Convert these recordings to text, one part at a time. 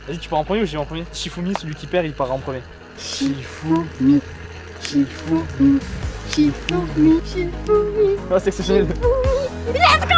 Vas-y, tu pars en premier ou j'y vais en premier? Shifumi, celui qui perd, il part en premier. Shifumi, Shifumi, Shifumi, Shifumi. Ah, c'est exceptionnel. Let's go!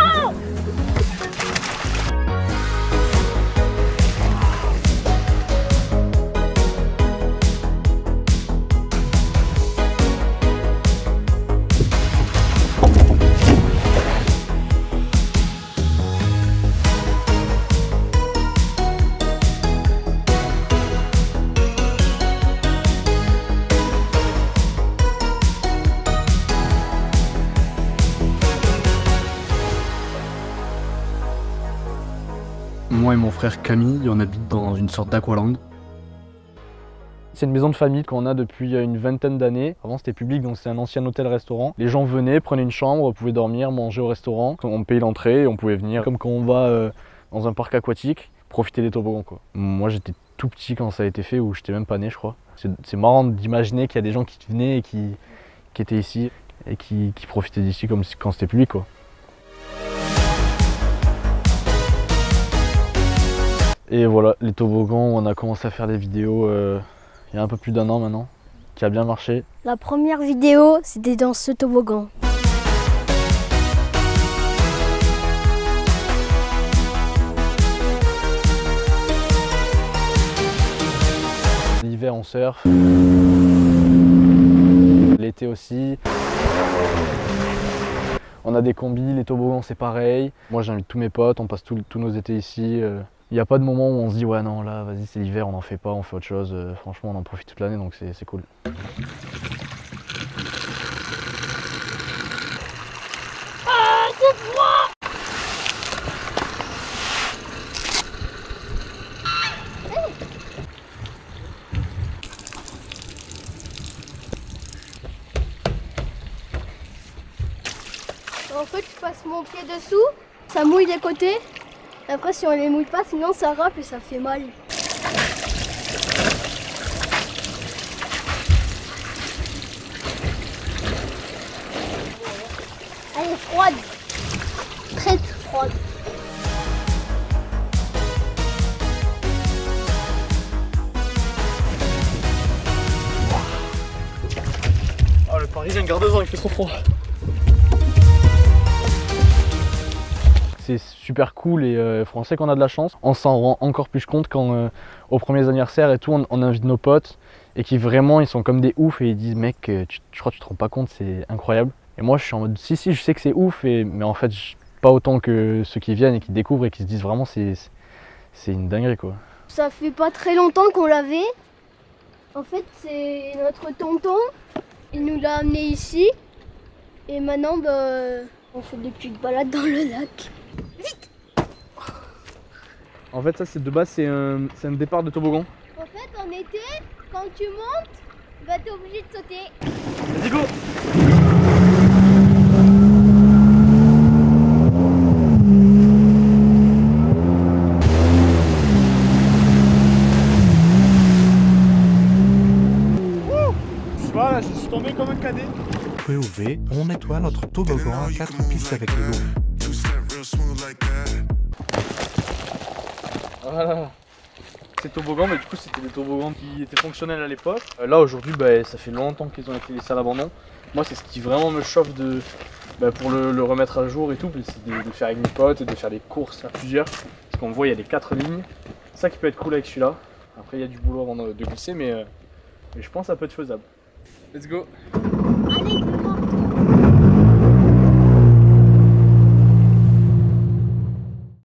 Moi et mon frère Camille, on habite dans une sorte d'aqualand. C'est une maison de famille qu'on a depuis une vingtaine d'années. Avant c'était public, donc c'est un ancien hôtel-restaurant. Les gens venaient, prenaient une chambre, pouvaient dormir, manger au restaurant. On payait l'entrée et on pouvait venir comme quand on va dans un parc aquatique, profiter des toboggans quoi. Moi j'étais tout petit quand ça a été fait, ou j'étais même pas né je crois. C'est marrant d'imaginer qu'il y a des gens qui venaient et qui étaient ici et qui profitaient d'ici comme quand c'était public quoi. Et voilà, les toboggans, on a commencé à faire des vidéos il y a un peu plus d'1 an maintenant, qui a bien marché. La première vidéo, c'était dans ce toboggan. L'hiver, on surfe. L'été aussi. On a des combis, les toboggans, c'est pareil. Moi, j'invite tous mes potes, on passe tous nos étés ici. Il n'y a pas de moment où on se dit ouais non là vas-y c'est l'hiver on n'en fait pas, on fait autre chose. Franchement on en profite toute l'année donc c'est cool. Ah c'est froid! En fait je passe mon pied dessous, ça mouille les côtés. Après si on les mouille pas, sinon ça râpe et ça fait mal. Elle est froide. Très froide. Oh le Parisien garde-en, il fait trop froid. C'est super cool et on sait qu'on a de la chance. On s'en rend encore plus compte quand aux premiers anniversaires et tout, on invite nos potes et qui vraiment ils sont comme des oufs et ils disent mec, je crois que tu te rends pas compte, c'est incroyable. Et moi je suis en mode si je sais que c'est ouf, mais en fait pas autant que ceux qui viennent et qui découvrent et qui se disent vraiment c'est une dinguerie quoi. Ça fait pas très longtemps qu'on l'avait. En fait c'est notre tonton, il nous l'a amené ici et maintenant on fait des petites balades dans le lac. Vite! En fait ça c'est de base c'est un départ de toboggan. En fait en été, quand tu montes, t'es obligé de sauter. Vas-y go! Voilà, je suis tombé comme un cadet. POV, on nettoie notre toboggan à 4 pistes avec l'eau. Voilà. Ces toboggans, mais du coup c'était des toboggans qui étaient fonctionnels à l'époque. Là aujourd'hui ça fait longtemps qu'ils ont été laissés à l'abandon. Moi c'est ce qui vraiment me chauffe pour le remettre à jour et tout, c'est de le faire avec mes potes et de faire des courses à plusieurs. Parce qu'on voit il y a les 4 lignes. C'est ça qui peut être cool avec celui-là. Après il y a du boulot avant de glisser mais je pense que ça peut être faisable. Let's go!